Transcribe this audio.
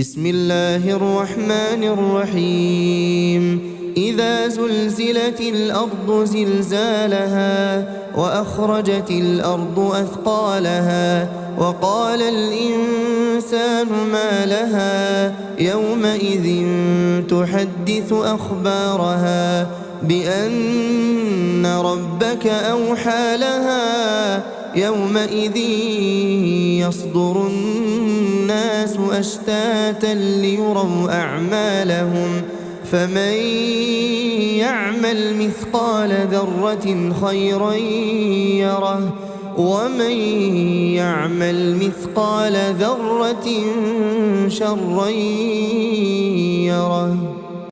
بسم الله الرحمن الرحيم إذا زلزلت الأرض زلزالها وأخرجت الأرض أثقالها وقال الإنسان ما لها يومئذ تحدث أخبارها بأن ربك أوحى لها يومئذ يصدر الناس أشتاتا ليروا أعمالهم فمن يعمل مثقال ذرة خيرا يره ومن يعمل مثقال ذرة شرا يره.